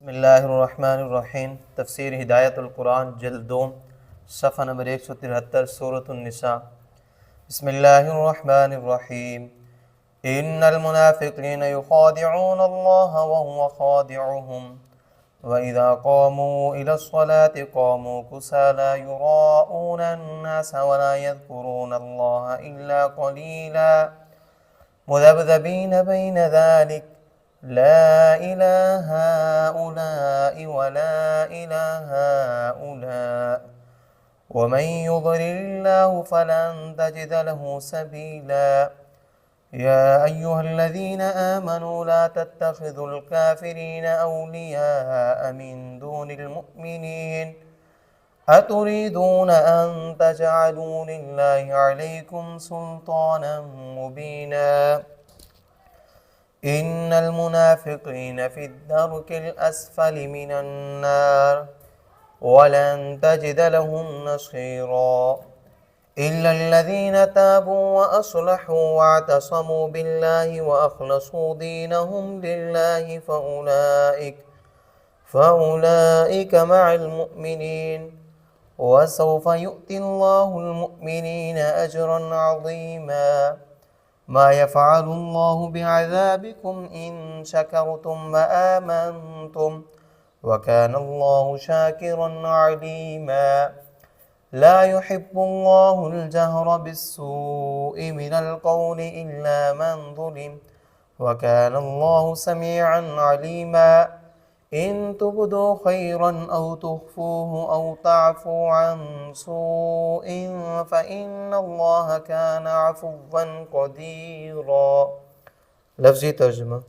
بسم اللہ الرحمن الرحیم۔ تفسیر ہدایت القرآن جلد 2 صفحہ نمبر 173 سورۃ النساء۔ بسم اللہ الرحمن الرحیم۔ ان المنافقین یخادعون اللہ وهو خادعهم وَإِذَا قَامُوا إِلَى الصَّلَاةِ قَامُوا كُسَالَى يُرَاءُونَ النَّاسَ وَلَا يَذْكُرُونَ اللَّهَ إِلَّا قَلِيلًا مُذَبْذَبِينَ بَيْنَ ذَلِكَ لا إله هؤلاء ولا إله هؤلاء ومن يضلل الله فلن تجد له سبيلا يا أيها الذين آمنوا لا تتخذوا الكافرين أولياء من دون المؤمنين أتريدون أن تجعلوا لله عليكم سلطانا مبينا ان المنافقین فی الدرک الاسفل من النار ولن تجد لهم نصيرا الا الذين تابوا واصلحوا واعتصموا بالله واخلصوا دينهم لله فاولئك مع المؤمنين وسوف يؤتي الله المؤمنين اجرا عظيما ما يفعل الله بعذابكم إن شكرتم وآمنتم وكان الله شاكرا عليما لا يحب الله الجهر بالسوء من القول إلا من ظلم وكان الله سميعا عليما إن تبدوا خيرا أو تخفوه أو تعفوا عن سوء فإن الله كان عفوا قديرا۔ لفظی ترجمہ،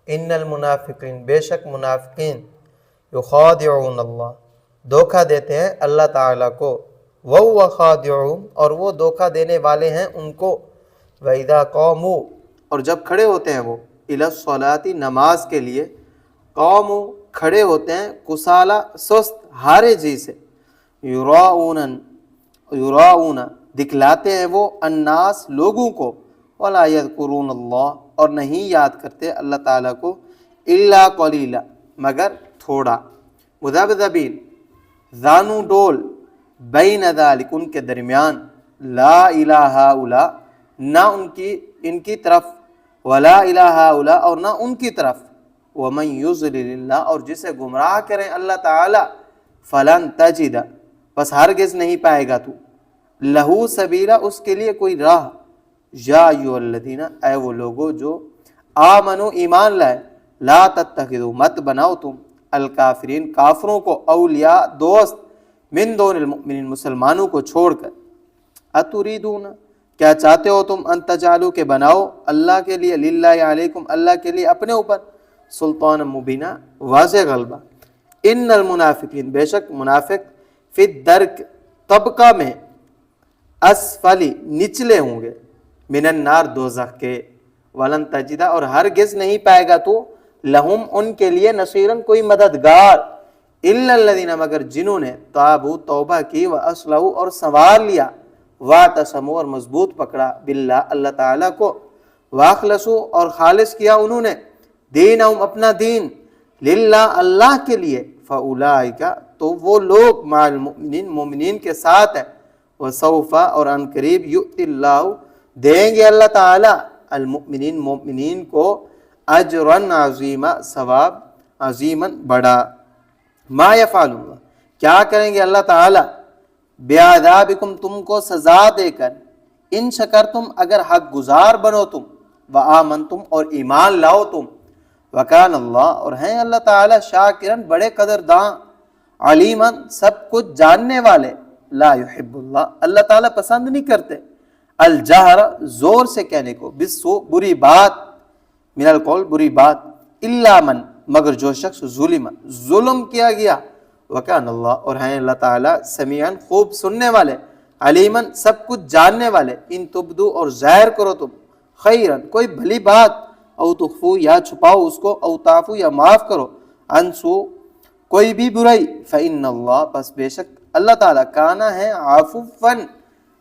ان المنافقین، بے شک منافقین، یخادعون اللہ، دھوکہ دیتے ہیں اللہ تعالیٰ کو، وَهُوَ خَادِعُهُمْ، اور وہ دھوکہ دینے والے ہیں ان کو، وَإِذَا قَامُوا، اور جب کھڑے ہوتے ہیں وہ، إِلَى الصَّلَاةِ، نماز کے لیے، قوم کھڑے ہوتے ہیں، کسالہ سست ہارے جی سے، یراؤون دکھلاتے ہیں وہ، الناس لوگوں کو، ولا یذکرون اللہ، اور نہیں یاد کرتے اللہ تعالیٰ کو، الا قلیلا مگر تھوڑا، مذبذبین زانو ڈول، بین ذالک ان کے درمیان، لا الہ ہؤلاء نہ ان کی طرف، ولا الہ ہؤلاء اور نہ ان کی طرف، وَمَن يُضْلِلِ اللَّهُ، اور جسے گمراہ کریں اللہ تعالیٰ، فَلَن تَجِدَ، بس ہرگز نہیں پائے گا تو، لَهُ سَبِيلًا، اس کے لیے کوئی راہ، یا ایھا الذین، اے وہ لوگو جو آمنو ایمان لائے، لا تتخذوا مت بناؤ تم، الکافرین کافروں کو، اولیاء دوست، من دون المؤمنین مسلمانوں کو چھوڑ کر، اتریدون کیا چاہتے ہو تم، ان تجعلوا کہ بناؤ، اللہ کے لیے، للہ علیکم اللہ کے لیے اپنے اوپر، سلطان مبینہ واضح غلبہ، ان المنافقین بے شک منافق، فی الدرک طبقہ میں، اسفلی نچلے ہوں گے، من النار دوزخ کے، ولن تجدہ اور ہرگز نہیں پائے گا تو، لہم ان کے لیے، نصیرن کوئی مددگار، الا الذین مگر جنہوں نے، تابوا توبہ کی، واصلحوا اور سنوار لیا، واعتصموا اور مضبوط پکڑا، باللہ اللہ تعالیٰ کو، واخلصوا اور خالص کیا انہوں نے، دینہم اپنا دین، للہ اللہ کے لیے، فاولئک تو وہ لوگ، مع المؤمنین مومنین کے ساتھ ہے، وسوف اور ان قریب، یؤتی اللہ دیں گے اللہ تعالی، المؤمنین مومنین کو، اجرا عظیما ثواب، عظیما بڑا، ما یفعل اللہ کیا کریں گے اللہ تعالی، بعذابکم تم کو سزا دے کر، ان شکرتم اگر حق گزار بنو تم، وآمنتم اور ایمان لاؤ تم، وکان اللہ اور ہیں اللہ تعالی، شاکرن بڑے قدرداں، علیمن سب کچھ جاننے والے، لا یحب اللہ اللہ تعالی پسند نہیں کرتے، الجہر زور سے کہنے کو، بالسوء بری بات، من القول بری بات، الا من مگر جو شخص ظلم کیا گیا، وکان اللہ اور ہیں اللہ تعالی، سمیعن خوب سننے والے، علیمن سب کچھ جاننے والے، ان تبدو اور ظاہر کرو تم، خیرن کوئی بھلی بات، او تخفو یا چھپاؤ اس کو، او تعفو یا معاف کرو، انسو کوئی بھی برائی، فإن اللہ پس بے شک اللہ تعالیٰ، کانا ہے، عفواً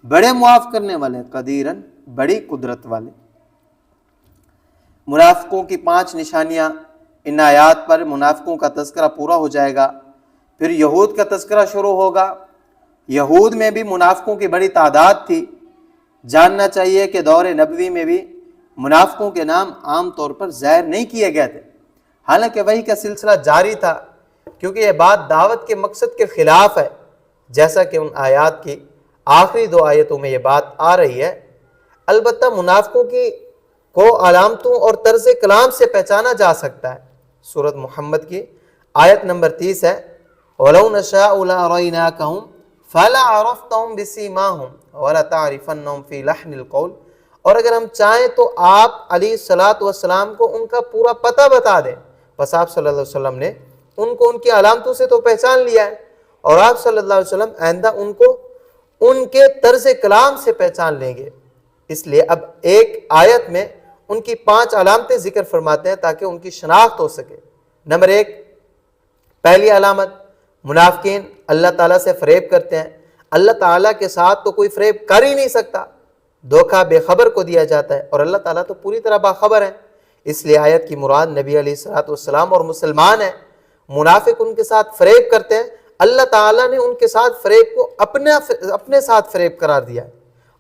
بڑے معاف کرنے والے، قدیراً بڑی قدرت والے۔ منافقوں کی 5 نشانیاں ان آیات پر منافقوں کا تذکرہ پورا ہو جائے گا. پھر یہود کا تذکرہ شروع ہوگا. یہود میں بھی منافقوں کی بڑی تعداد تھی. جاننا چاہیے کہ دور نبوی میں بھی منافقوں کے نام عام طور پر ظاہر نہیں کیے گئے تھے، حالانکہ وحی کا سلسلہ جاری تھا، کیونکہ یہ بات دعوت کے مقصد کے خلاف ہے، جیسا کہ ان آیات کی آخری 2 آیتوں میں یہ بات آ رہی ہے. البتہ منافقوں کو علامتوں اور طرز کلام سے پہچانا جا سکتا ہے. سورۃ محمد کی آیت نمبر 30 ہے، وَلَوْ نَشَاءُ لَأَرَيْنَاكَهُمْ فَلَعَرَفْتَهُمْ بِسِيمَاهُمْ وَلَتَعْرِفَنَّهُمْ فِي لَحْنِ الْقَوْلِ. اور اگر ہم چاہیں تو آپ علیہ الصلاۃ والسلام کو ان کا پورا پتہ بتا دیں. بس آپ صلی اللہ علیہ وسلم نے ان کو ان کی علامتوں سے تو پہچان لیا ہے، اور آپ صلی اللہ علیہ وسلم آئندہ ان کو ان کے طرز کلام سے پہچان لیں گے. اس لیے اب ایک آیت میں ان کی 5 علامتیں ذکر فرماتے ہیں تاکہ ان کی شناخت ہو سکے. نمبر 1، پہلی علامت، منافقین اللہ تعالیٰ سے فریب کرتے ہیں. اللہ تعالیٰ کے ساتھ تو کوئی فریب کر ہی نہیں سکتا، دھوکہ بے خبر کو دیا جاتا ہے، اور اللہ تعالیٰ تو پوری طرح باخبر ہے. اس لیے آیت کی مراد نبی علیہ الصلوۃ والسلام اور مسلمان ہیں. منافق ان کے ساتھ فریب کرتے ہیں، اللہ تعالیٰ نے ان کے ساتھ فریب کو اپنے ساتھ فریب قرار دیا ہے.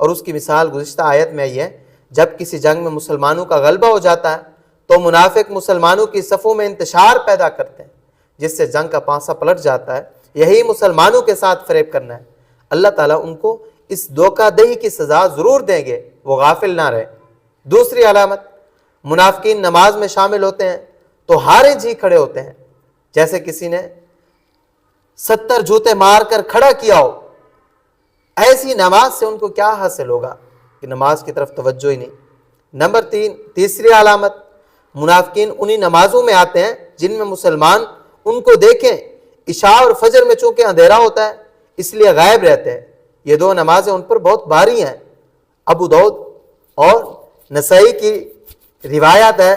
اور اس کی مثال گزشتہ آیت میں آئی ہے، جب کسی جنگ میں مسلمانوں کا غلبہ ہو جاتا ہے تو منافق مسلمانوں کی صفوں میں انتشار پیدا کرتے ہیں، جس سے جنگ کا پانسا پلٹ جاتا ہے. یہی مسلمانوں کے ساتھ فریب کرنا ہے. اللہ تعالیٰ ان کو اس دھوکہ دہی کی سزا ضرور دیں گے، وہ غافل نہ رہے. دوسری علامت، منافقین نماز میں شامل ہوتے ہیں تو ہارے جی کھڑے ہوتے ہیں، جیسے کسی نے 70 جوتے مار کر کھڑا کیا ہو. ایسی نماز سے ان کو کیا حاصل ہوگا کہ نماز کی طرف توجہ ہی نہیں. نمبر 3، تیسری علامت، منافقین انہی نمازوں میں آتے ہیں جن میں مسلمان ان کو دیکھیں. عشاء اور فجر میں چونکہ اندھیرا ہوتا ہے اس لیے غائب رہتے ہیں. یہ 2 نمازیں ان پر بہت بھاری ہیں. ابو داؤد اور نسائی کی روایت ہے،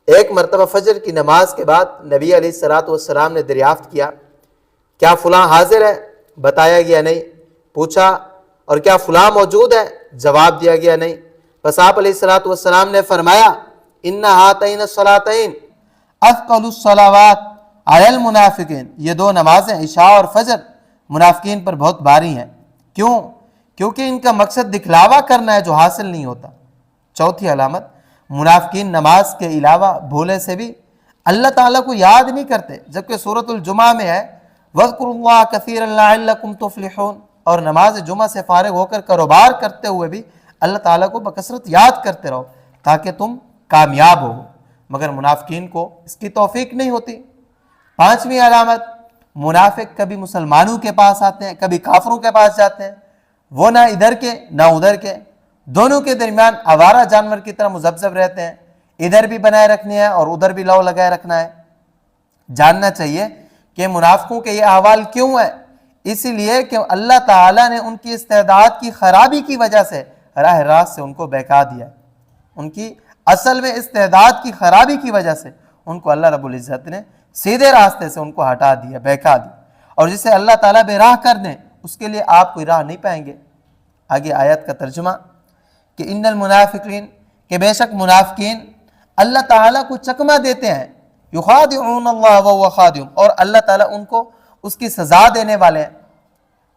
ایک مرتبہ فجر کی نماز کے بعد نبی علیہ الصلوۃ والسلام نے دریافت کیا، کیا فلاں حاضر ہے؟ بتایا گیا نہیں. پوچھا، اور کیا فلاں موجود ہے؟ جواب دیا گیا نہیں. بس آپ علیہ الصلوۃ والسلام نے فرمایا، ان ہاتین الصلاتین اثقل الصلوات علی المنافقین. یہ 2 نمازیں عشاء اور فجر منافقین پر بہت بھاری ہیں. کیوں؟ کیونکہ ان کا مقصد دکھلاوا کرنا ہے جو حاصل نہیں ہوتا. چوتھی علامت، منافقین نماز کے علاوہ بھولے سے بھی اللہ تعالیٰ کو یاد نہیں کرتے، جبکہ سورۃ الجمعہ میں ہے وَاذْكُرُوا اللَّهَ كَثِيرًا لَعَلَّكُمْ تُفْلِحُونَ. اور نماز جمعہ سے فارغ ہو کر کاروبار کرتے ہوئے بھی اللہ تعالیٰ کو بکثرت یاد کرتے رہو تاکہ تم کامیاب ہو. مگر منافقین کو اس کی توفیق نہیں ہوتی. پانچویں علامت، منافق کبھی مسلمانوں کے پاس آتے ہیں، کبھی کافروں کے پاس جاتے ہیں. وہ نہ ادھر کے نہ ادھر کے، دونوں کے درمیان آوارہ جانور کی طرح مذبذب رہتے ہیں. ادھر بھی بنائے رکھنی ہے اور ادھر بھی لو لگائے رکھنا ہے. جاننا چاہیے کہ منافقوں کے یہ احوال کیوں ہے. اسی لیے کہ اللہ تعالیٰ نے ان کی استعداد کی خرابی کی وجہ سے راہ راست سے ان کو بہکا دیا. ان کی اصل میں استعداد کی خرابی کی وجہ سے ان کو اللہ رب العزت نے سیدھے راستے سے ان کو ہٹا دیا، بہکا دیا. اور جسے اللہ تعالیٰ بے راہ کر دیں اس کے لیے آپ کوئی راہ نہیں پائیں گے. آگے آیت کا ترجمہ کہ ان المنافقین، کہ بے شک منافقین اللہ تعالیٰ کو چکمہ دیتے ہیں، یخادعون اللہ وهو خادعهم، اور اللہ تعالیٰ ان کو اس کی سزا دینے والے ہیں.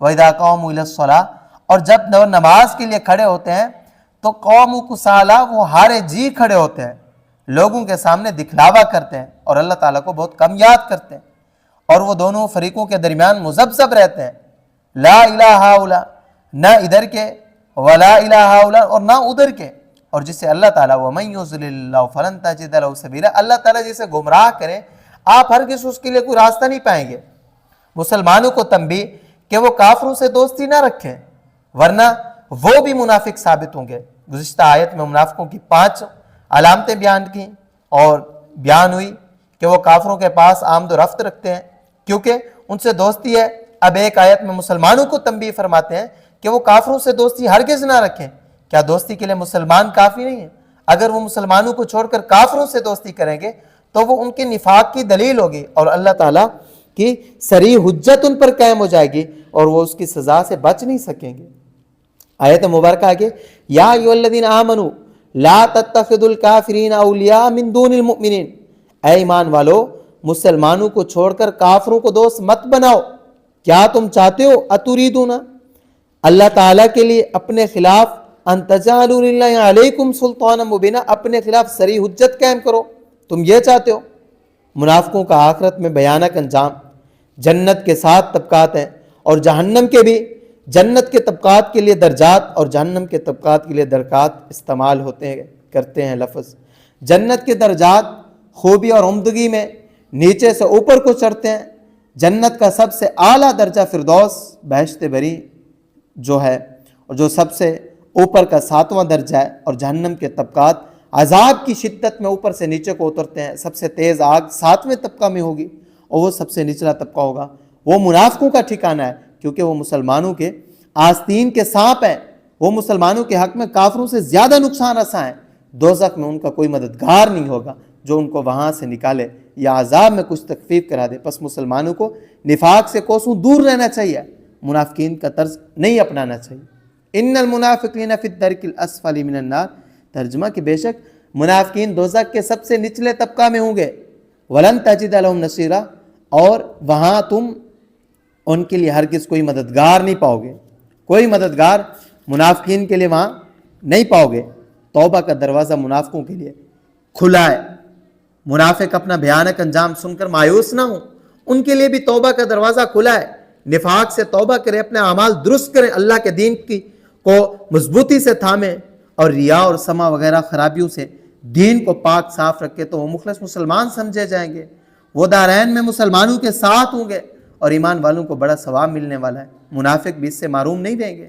وَإِذَا قَامُوا إِلَى الصَّلَاةِ، اور جب وہ نماز کے لیے کھڑے ہوتے ہیں تو قوموا کسالىٰ، وہ ہارے جی کھڑے ہوتے ہیں، لوگوں کے سامنے دکھلاوا کرتے ہیں اور اللہ تعالیٰ کو بہت کم یاد کرتے ہیں. اور وہ دونوں فریقوں کے درمیان مذبذب رہتے ہیں، لا الہ ہؤلاء، نہ ادھر کے، ولا الہ ہؤلاء، اور نہ ادھر کے. اور جسے اللہ تعالیٰ وَمَن يُضْلِلِ اللَّهُ فَلَن تَجِدَ لَهُ سَبِيلًا، اللہ تعالیٰ جسے گمراہ کرے آپ ہرگز اس کے لیے کوئی راستہ نہیں پائیں گے. مسلمانوں کو تنبیہ کہ وہ کافروں سے دوستی نہ رکھیں ورنہ وہ بھی منافق ثابت ہوں گے. گزشتہ آیت میں منافقوں کی 5 علامتیں بیان کی اور بیان ہوئی کہ وہ کافروں کے پاس آمد و رفت رکھتے ہیں کیونکہ ان سے دوستی ہے. اب ایک آیت میں مسلمانوں کو تنبیہ فرماتے ہیں کہ وہ کافروں سے دوستی ہرگز نہ رکھیں. کیا دوستی کے لیے مسلمان کافی نہیں ہے؟ اگر وہ مسلمانوں کو چھوڑ کر کافروں سے دوستی کریں گے تو وہ ان کے نفاق کی دلیل ہوگی اور اللہ تعالیٰ کی صریح حجت ان پر قائم ہو جائے گی اور وہ اس کی سزا سے بچ نہیں سکیں گے. آیت مبارکہ آگے، یا ایھا الذین آمنوا لا تتخذوا الکافرین اولیاء من دون المؤمنین، اے ایمان والو مسلمانوں کو چھوڑ کر کافروں کو دوست مت بناؤ. کیا تم چاہتے ہو اتریدون اللہ تعالیٰ کے لیے اپنے خلاف ان تجعلوا للہ علیکم سلطانا مبینا اپنے خلاف صریح حجت قائم کرو؟ تم یہ چاہتے ہو؟ منافقوں کا آخرت میں بھیانک انجام. جنت کے 7 طبقات ہیں اور جہنم کے بھی. جنت کے طبقات کے لیے درجات اور جہنم کے طبقات کے لیے درکات استعمال کرتے ہیں لفظ. جنت کے درجات خوبی اور عمدگی میں نیچے سے اوپر کو چڑھتے ہیں. جنت کا سب سے اعلیٰ درجہ فردوس بہشت بری جو ہے اور جو سب سے اوپر کا 7واں درجہ ہے. اور جہنم کے طبقات عذاب کی شدت میں اوپر سے نیچے کو اترتے ہیں. سب سے تیز آگ 7ویں طبقہ میں ہوگی اور وہ سب سے نچلا طبقہ ہوگا. وہ منافقوں کا ٹھکانہ ہے کیونکہ وہ مسلمانوں کے آستین کے سانپ ہیں. وہ مسلمانوں کے حق میں کافروں سے زیادہ نقصان رساں ہیں. دوزخ میں ان کا کوئی مددگار نہیں ہوگا جو ان کو وہاں سے نکالے یا عذاب میں کچھ تخفیف کرا دے. پس مسلمانوں کو نفاق سے کوسوں دور رہنا چاہیے, منافقین کا طرز نہیں اپنانا چاہیے. ان المنافقین فی الدرک الاسفل من النار, ترجمہ کہ بے شک منافقین دوزخ کے سب سے نچلے طبقہ میں ہوں گے. ولن تجد لهم نصیرا, اور وہاں تم ان کے لیے ہرگز کوئی مددگار نہیں پاؤ گے. کوئی مددگار منافقین کے لیے وہاں نہیں پاؤ گے. توبہ کا دروازہ منافقوں کے لیے کھلا ہے. منافق اپنا بھیانک انجام سن کر مایوس نہ ہوں, ان کے لیے بھی توبہ کا دروازہ کھلا ہے. نفاق سے توبہ کریں, اپنے اعمال درست کریں, اللہ کے دین کو مضبوطی سے تھامیں اور ریا اور سما وغیرہ خرابیوں سے دین کو پاک صاف رکھے تو وہ مخلص مسلمان سمجھے جائیں گے. وہ دارین میں مسلمانوں کے ساتھ ہوں گے اور ایمان والوں کو بڑا ثواب ملنے والا ہے. منافق بھی اس سے محروم نہیں رہیں گے.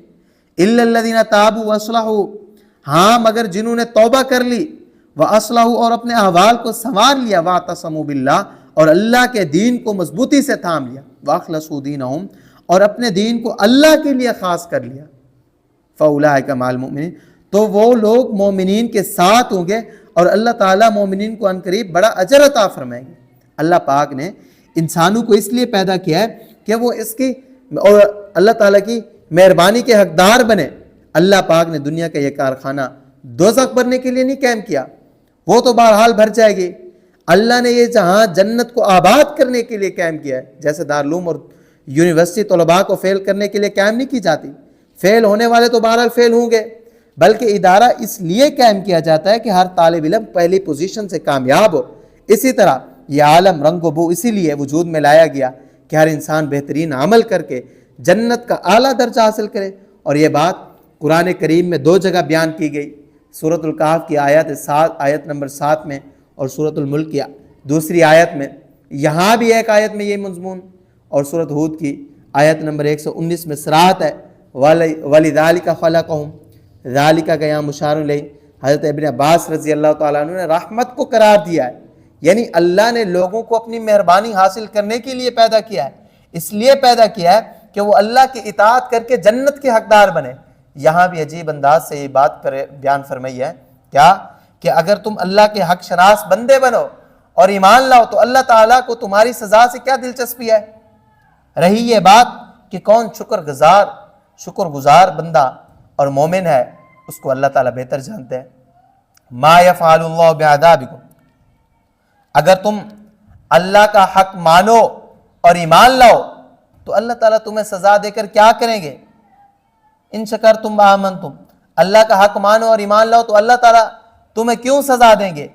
الا الذین تابوا واصلحوا, ہاں مگر جنہوں نے توبہ کر لی, واصلحوا اور اپنے احوال کو سنوار لیا, واعتصموا باللہ اور اللہ کے دین کو مضبوطی سے تھام لیا, واخلصوا دینہم اور اپنے دین کو اللہ کے لیے خاص کر لیا, فاولئک مع المؤمنین تو وہ لوگ مومنین کے ساتھ ہوں گے اور اللہ تعالیٰ مومنین کو عنقریب بڑا اجر عطا فرمائیں گے. اللہ پاک نے انسانوں کو اس لیے پیدا کیا ہے کہ وہ اس کی اور اللہ تعالیٰ کی مہربانی کے حقدار بنے. اللہ پاک نے دنیا کا یہ کارخانہ دوزخ بھرنے کے لیے نہیں قائم کیا, وہ تو بہرحال بھر جائے گی. اللہ نے یہ جہاں جنت کو آباد کرنے کے لیے قائم کیا ہے. جیسے دارالعلوم اور یونیورسٹی طلباء کو فیل کرنے کے لیے قائم نہیں کی جاتی, فیل ہونے والے تو بہرحال فیل ہوں گے, بلکہ ادارہ اس لیے قائم کیا جاتا ہے کہ ہر طالب علم پہلی پوزیشن سے کامیاب ہو. اسی طرح یہ عالم رنگ و بو اسی لیے وجود میں لایا گیا کہ ہر انسان بہترین عمل کر کے جنت کا اعلیٰ درجہ حاصل کرے. اور یہ بات قرآن کریم میں 2 جگہ بیان کی گئی, سورۃ الکہف کی آیت نمبر 7 میں اور سورۃ الملک کی دوسری آیت میں. یہاں بھی ایک آیت میں یہ مضمون, اور سورۃ ہود کی آیت نمبر 119 میں صراحت ہے, وَلِذَالِكَ خَلَقَهُمْ, ذَالِكَ کا یہاں مشار الیہ حضرت ابن عباس رضی اللہ تعالیٰ عنہ نے رحمت کو قرار دیا ہے. یعنی اللہ نے لوگوں کو اپنی مہربانی حاصل کرنے کے لیے پیدا کیا ہے, اس لیے پیدا کیا ہے کہ وہ اللہ کی اطاعت کر کے جنت کے حقدار بنے. یہاں بھی عجیب انداز سے یہ بات بیان فرمائی ہے کیا کہ اگر تم اللہ کے حق شناس بندے بنو اور ایمان لاؤ تو اللہ تعالیٰ کو تمہاری سزا سے کیا دلچسپی ہے. رہی یہ بات کہ کون شکر گزار بندہ اور مومن ہے, اس کو اللہ تعالیٰ بہتر جانتے ہیں. ما یفعل اللہ بعذابکم, اگر تم اللہ کا حق مانو اور ایمان لاؤ تو اللہ تعالیٰ تمہیں سزا دے کر کیا کریں گے. ان شکرتم وآمنتم, اللہ کا حق مانو اور ایمان لاؤ تو اللہ تعالیٰ تمہیں کیوں سزا دیں گے.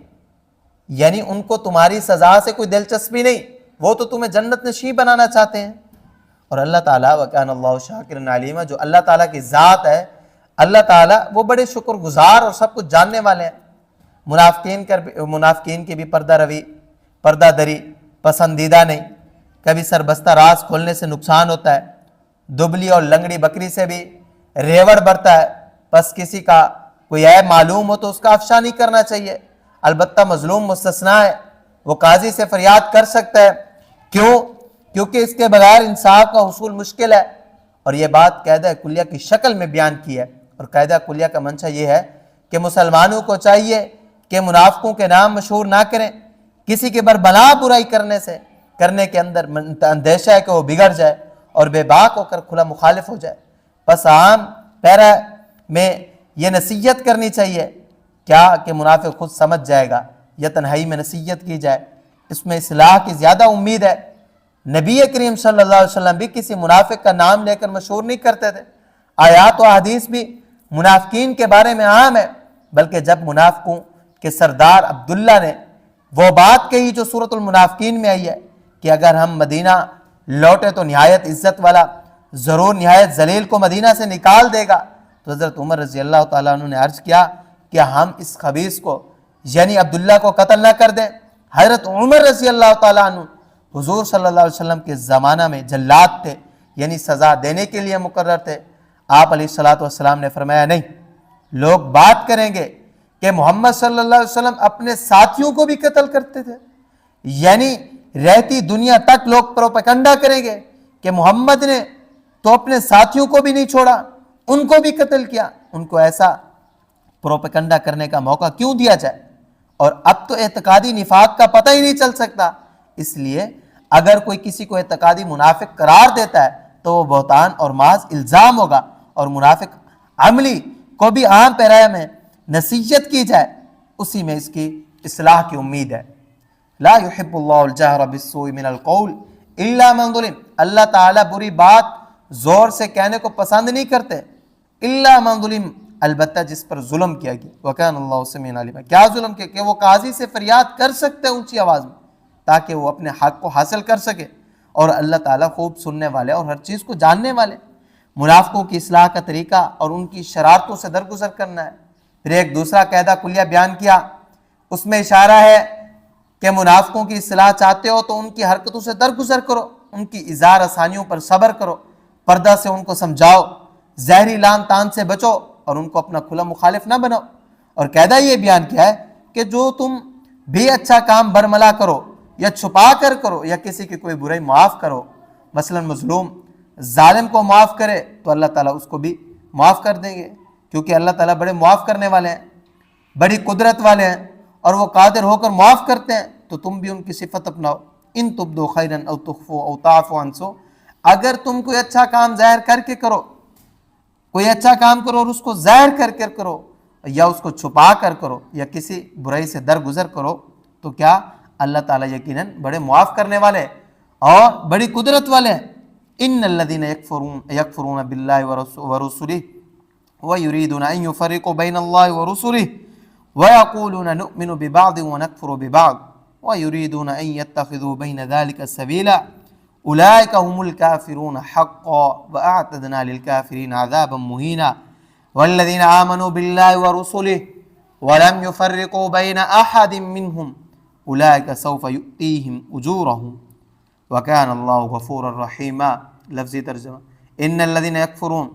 یعنی ان کو تمہاری سزا سے کوئی دلچسپی نہیں, وہ تو تمہیں جنت نشین بنانا چاہتے ہیں. اور اللہ تعالیٰ وکان اللہ شاکرا علیما, جو اللہ تعالیٰ کی ذات ہے, اللہ تعالیٰ وہ بڑے شکر گزار اور سب کچھ جاننے والے ہیں. منافقین کی بھی پردہ دری پسندیدہ نہیں. کبھی سربستہ راز کھولنے سے نقصان ہوتا ہے, دبلی اور لنگڑی بکری سے بھی ریوڑ بڑھتا ہے. بس کسی کا کوئی عیب معلوم ہو تو اس کا افشا نہیں کرنا چاہیے. البتہ مظلوم مستثنیٰ ہے, وہ قاضی سے فریاد کر سکتا ہے. کیوں؟ کیونکہ اس کے بغیر انصاف کا حصول مشکل ہے. اور یہ بات قاعدہ کلیہ کی شکل میں بیان کی ہے. اور قاعدہ کلیہ کا منشا یہ ہے کہ مسلمانوں کو چاہیے کہ منافقوں کے نام مشہور نہ کریں. کسی کے بربلا برائی کرنے کے اندر اندیشہ ہے کہ وہ بگڑ جائے اور بے باک ہو کر کھلا مخالف ہو جائے. بس عام پیرا میں یہ نصیحت کرنی چاہیے کیا کہ منافق خود سمجھ جائے گا, یا تنہائی میں نصیحت کی جائے اس میں اصلاح کی زیادہ امید ہے۔ نبی کریم صلی اللہ علیہ وسلم بھی کسی منافق کا نام لے کر مشہور نہیں کرتے تھے۔ آیات و حدیث بھی منافقین کے بارے میں عام ہے، بلکہ جب منافقوں کے سردار عبداللہ نے وہ بات کہی جو سورۃ المنافقین میں آئی ہے کہ اگر ہم مدینہ لوٹے تو نہایت عزت والا ضرور نہایت ذلیل کو مدینہ سے نکال دے گا، تو حضرت عمر رضی اللہ تعالیٰ عنہ نے عرض کیا کہ ہم اس خبیث کو یعنی عبداللہ کو قتل نہ کر دیں۔ حضرت عمر رضی اللہ تعالیٰ عنہ حضور صلی اللہ علیہ وسلم کے زمانہ میں جلاد تھے، یعنی سزا دینے کے لیے مقرر تھے۔ آپ علیہ الصلوۃ والسلام نے فرمایا نہیں، لوگ بات کریں گے کہ محمد صلی اللہ علیہ وسلم اپنے ساتھیوں کو بھی قتل کرتے تھے، یعنی رہتی دنیا تک لوگ پروپیگنڈا کریں گے کہ محمد نے تو اپنے ساتھیوں کو بھی نہیں چھوڑا، ان کو بھی قتل کیا۔ ان کو ایسا پروپیگنڈا کرنے کا موقع کیوں دیا جائے؟ اور اب تو اعتقادی نفاق کا پتہ ہی نہیں چل سکتا۔ اس لیے اگر کوئی کسی کو اعتقادی منافق قرار دیتا ہے تو وہ بہتان اور محض الزام ہوگا، اور منافق عملی کو بھی عام پیرائے میں نصیحت کی جائے، اسی میں اس کی اصلاح کی امید ہے۔ لا يحب اللہ الجہر بالسوء من القول الا من ظلم، اللہ تعالیٰ بری بات زور سے کہنے کو پسند نہیں کرتے، الا من ظلم، البتہ جس پر ظلم کیا گیا۔ وکان اللہ سمیعا علیما، کیا ظلم کیا کہ وہ قاضی سے فریاد کر سکتے اونچی آواز میں تاکہ وہ اپنے حق کو حاصل کر سکے، اور اللہ تعالیٰ خوب سننے والے اور ہر چیز کو جاننے والے۔ منافقوں کی اصلاح کا طریقہ اور ان کی شرارتوں سے درگزر کرنا ہے۔ پھر ایک دوسرا قاعدہ کلیہ بیان کیا، اس میں اشارہ ہے کہ منافقوں کی اصلاح چاہتے ہو تو ان کی حرکتوں سے درگزر کرو، ان کی اظہار آسانیوں پر صبر کرو، پردہ سے ان کو سمجھاؤ، زہری لان تان سے بچو اور ان کو اپنا کھلا مخالف نہ بناؤ۔ اور قاعدہ یہ بیان کیا ہے کہ جو تم بھی اچھا کام برملا کرو یا چھپا کر کرو یا کسی کی کوئی برائی معاف کرو، مثلا مظلوم ظالم کو معاف کرے تو اللہ تعالیٰ اس کو بھی معاف کر دیں گے، کیونکہ اللہ تعالیٰ بڑے معاف کرنے والے ہیں، بڑی قدرت والے ہیں، اور وہ قادر ہو کر معاف کرتے ہیں۔ تو تم بھی ان کی صفت اپناؤ، ان تبدو خیرا او تخفو او تعفو عن سوء، اگر تم کوئی اچھا کام ظاہر کر کے کرو، کوئی اچھا کام کرو اور اس کو ظاہر کر کے کرو، یا اس کو چھپا کر کرو، یا کسی برائی سے درگزر کرو، تو کیا اللہ تعالیٰ یقیناً بڑے معاف کرنے والے اور بڑی قدرت والے ہیں۔ ان الذین یکفرون باللہ ورسلہ ویریدون ان یفرقوا بین اللہ ورسلہ ویقولون نؤمن ببعض ونکفر ببعض ویریدون ان یتخذوا بین ذلک سبیلا اولئک هم الکافرون حقا واعتدنا للکافرین عذابا مہینا والذین آمنوا باللہ ورسلہ ولم یفرقوا بین احد منہم اولئک سوف یؤتیہم اجورہم وکان اللہ غفورا رحیما۔ لفظی ترجمہ، ان الذین یکفرون،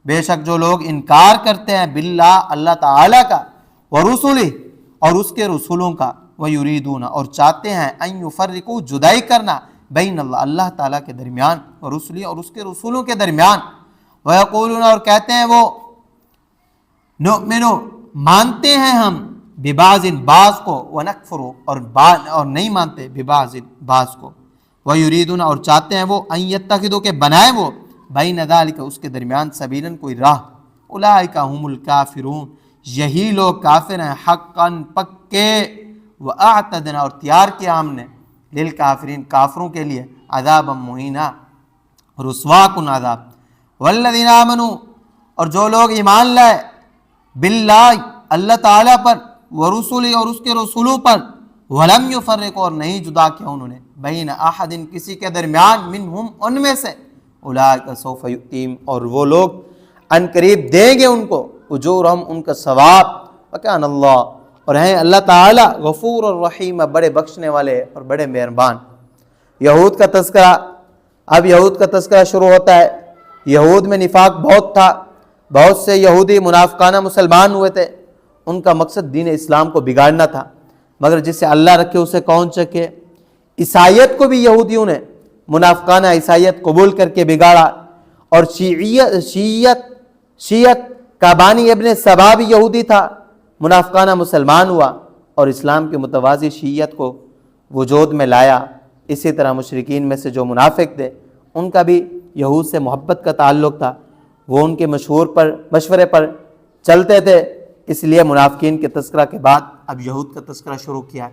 بے شک جو لوگ انکار کرتے ہیں باللہ اللہ تعالیٰ کا، ورسلہ اور اس کے رسولوں کا، ویریدون اور چاہتے ہیں، ان یفرقوا جدائی کرنا، بین اللہ اللہ تعالیٰ کے درمیان، ورسلہ اور اس کے رسولوں کے درمیان، ویقولون اور کہتے ہیں وہ، نؤمن مانتے ہیں ہم، ببعض بعض کو، ونکفر اور نہیں مانتے، ببعض بعض کو، ویریدون اور چاہتے ہیں وہ، ان یتخذوا کہ بنائے وہ، بین ذالک اس کے درمیان، سبیلاً کوئی راہ، اولئک هم الکافرون یہی لوگ کافر ہیں، حقاً پکے، واعتدنا اور تیار کیا ہم نے، للکافرین کافروں کے لیے، عذابا مہینا رسوا کن عذاب۔ والذین آمنوا اور جو لوگ ایمان لائے، باللہ اللہ تعالیٰ پر، ورسولہ اور اس کے رسولوں پر، ولم یفرقوا اور نہیں جدا کیا انہوں نے، بین احد کسی کے درمیان، منہم ان میں سے، اولئک سوف یؤتیہم اور وہ لوگ ان قریب دیں گے ان کو، اجورہم ان کا ثواب، وکان اللہ اور ہیں اللہ تعالیٰ، غفور الرحیم بڑے بخشنے والے اور بڑے مہربان۔ یہود کا تذکرہ، اب یہود کا تذکرہ شروع ہوتا ہے۔ یہود میں نفاق بہت تھا، بہت سے یہودی منافقانہ مسلمان ہوئے تھے، ان کا مقصد دین اسلام کو بگاڑنا تھا، مگر جسے اللہ رکھے اسے کون چکے۔ عیسائیت کو بھی یہودیوں نے منافقانہ عیسائیت قبول کر کے بگاڑا، اور شیعت کا بانی ابن سبا بھی یہودی تھا، منافقانہ مسلمان ہوا اور اسلام کے متوازی شیعت کو وجود میں لایا۔ اسی طرح مشرکین میں سے جو منافق تھے ان کا بھی یہود سے محبت کا تعلق تھا، وہ ان کے مشورے پر چلتے تھے، اس لیے منافقین کے تذکرہ کے بعد اب یہود کا تذکرہ شروع کیا ہے۔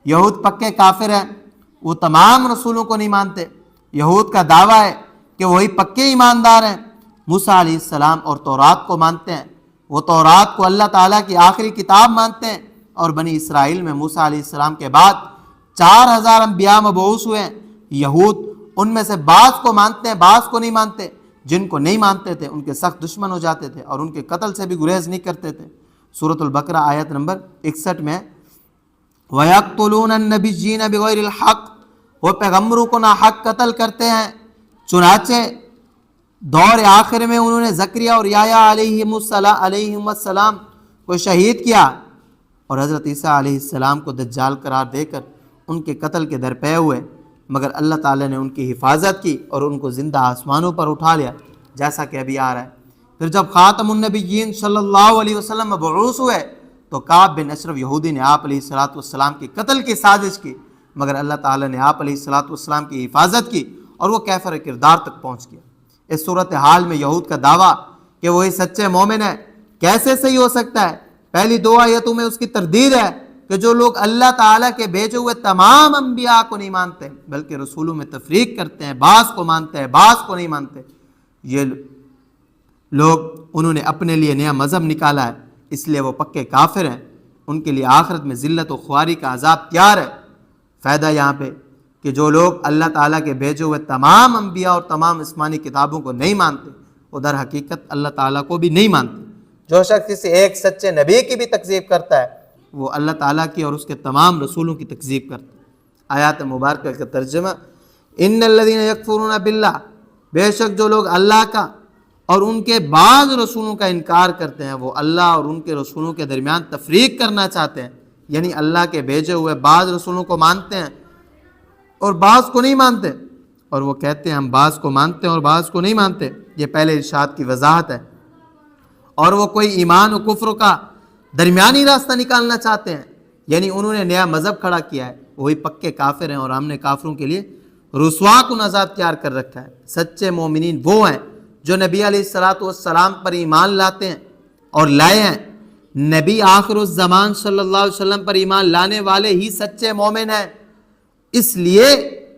یہود پکے کافر ہیں، وہ تمام رسولوں کو نہیں مانتے۔ یہود کا دعویٰ ہے کہ وہی پکے ایماندار ہیں، موسیٰ علیہ السلام اور تورات کو مانتے ہیں، وہ تورات کو اللہ تعالیٰ کی آخری کتاب مانتے ہیں، اور بنی اسرائیل میں موسیٰ علیہ السلام کے بعد 4000 انبیاء مبعوث ہوئے ہیں۔ یہود ان میں سے بعض کو مانتے ہیں، بعض کو نہیں مانتے۔ جن کو نہیں مانتے تھے ان کے سخت دشمن ہو جاتے تھے اور ان کے قتل سے بھی گریز نہیں کرتے تھے۔ سورۃ البقرہ آیت نمبر 61 میں وَيَقْتُلُونَ النَّبِيِّينَ بِغَيْرِ الْحَقِّ، وہ پیغمبروں کو ناحق قتل کرتے ہیں۔ چنانچہ دور آخر میں انہوں نے زکریا اور یحییٰ علیہم السلام کو شہید کیا، اور حضرت عیسیٰ علیہ السلام کو دجال قرار دے کر ان کے قتل کے درپے ہوئے، مگر اللہ تعالیٰ نے ان کی حفاظت کی اور ان کو زندہ آسمانوں پر اٹھا لیا، جیسا کہ ابھی آ رہا ہے۔ پھر جب خاتم النبیین صلی اللہ علیہ وسلم مبعوث ہوئے تو کعب بن اشرف یہودی نے آپ علیہ السلام کے قتل کی سازش کی، مگر اللہ تعالیٰ نے آپ علیہ السلام کی حفاظت کی اور وہ کیفر کردار تک پہنچ گیا۔ اس صورتحال میں یہود کا دعویٰ کہ وہی سچے مومن ہے کیسے صحیح ہو سکتا ہے؟ پہلی 2 آیتوں میں اس کی تردید ہے کہ جو لوگ اللہ تعالیٰ کے بھیجے ہوئے تمام انبیاء کو نہیں مانتے بلکہ رسولوں میں تفریق کرتے ہیں، بعض کو مانتے ہیں بعض کو نہیں مانتے، یہ لوگ انہوں نے اپنے لیے نیا مذہب نکالا ہے، اس لیے وہ پکے کافر ہیں۔ ان کے لیے آخرت میں ذلت و خواری کا عذاب تیار ہے۔ فائدہ یہاں پہ کہ جو لوگ اللہ تعالیٰ کے بھیجے ہوئے تمام انبیاء اور تمام آسمانی کتابوں کو نہیں مانتے وہ در حقیقت اللہ تعالیٰ کو بھی نہیں مانتے۔ جو شخص کسی ایک سچے نبی کی بھی تکذیب کرتا ہے وہ اللہ تعالیٰ کی اور اس کے تمام رسولوں کی تکذیب کرتا ہے۔ آیات مبارکہ کا ترجمہ، ان الذین یکفرون باللہ، بے شک جو لوگ اللہ کا اور ان کے بعض رسولوں کا انکار کرتے ہیں، وہ اللہ اور ان کے رسولوں کے درمیان تفریق کرنا چاہتے ہیں، یعنی اللہ کے بھیجے ہوئے بعض رسولوں کو مانتے ہیں اور بعض کو نہیں مانتے، اور وہ کہتے ہیں ہم بعض کو مانتے ہیں اور بعض کو نہیں مانتے۔ یہ پہلے ارشاد کی وضاحت ہے۔ اور وہ کوئی ایمان و کفر کا درمیانی راستہ نکالنا چاہتے ہیں، یعنی انہوں نے نیا مذہب کھڑا کیا ہے، وہی پکے کافر ہیں اور ہم نے کافروں کے لیے رسوا کن عذاب تیار کر رکھا ہے۔ سچے مومنین وہ ہیں جو نبی علیہ السلام پر ایمان لاتے ہیں اور لائے ہیں۔ نبی آخر الزمان صلی اللہ علیہ وسلم پر ایمان لانے والے ہی سچے مومن ہیں، اس لیے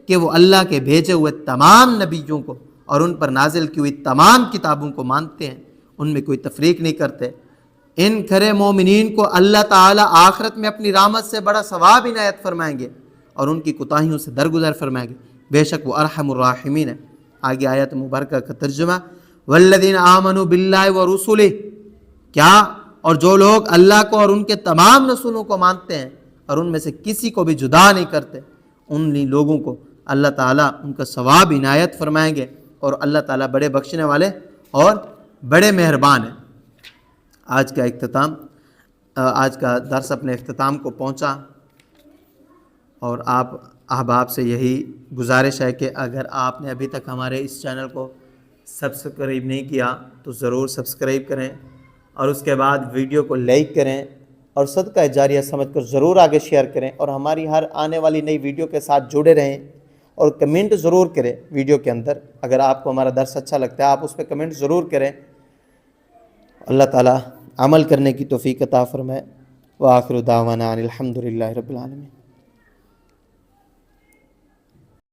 کہ وہ اللہ کے بھیجے ہوئے تمام نبیوں کو اور ان پر نازل کی ہوئی تمام کتابوں کو مانتے ہیں، ان میں کوئی تفریق نہیں کرتے۔ ان کھرے مومنین کو اللہ تعالیٰ آخرت میں اپنی رحمت سے بڑا ثواب عنایت فرمائیں گے اور ان کی کوتاہیوں سے درگزر فرمائیں گے، بے شک وہ ارحم الراحمین ہے۔ آگے آیت مبارکہ کا ترجمہ، والذین آمنوا باللہ ورسلہ، کیا اور جو لوگ اللہ کو اور ان کے تمام رسولوں کو مانتے ہیں اور ان میں سے کسی کو بھی جدا نہیں کرتے، ان لوگوں کو اللہ تعالیٰ ان کا ثواب عنایت فرمائیں گے اور اللہ تعالیٰ بڑے بخشنے والے اور بڑے مہربان ہیں۔ آج کا درس اپنے اختتام کو پہنچا، اور آپ احباب سے یہی گزارش ہے کہ اگر آپ نے ابھی تک ہمارے اس چینل کو سبسکرائب نہیں کیا تو ضرور سبسکرائب کریں، اور اس کے بعد ویڈیو کو لائک کریں اور صدقہ جاریہ سمجھ کر ضرور آگے شیئر کریں، اور ہماری ہر آنے والی نئی ویڈیو کے ساتھ جڑے رہیں، اور کمنٹ ضرور کریں ویڈیو کے اندر۔ اگر آپ کو ہمارا درس اچھا لگتا ہے آپ اس پہ کمنٹ ضرور کریں۔ اللہ تعالیٰ عمل کرنے کی توفیق عطا فرمائے۔ وآخر دعوانا ان الحمد للہ رب العالمین۔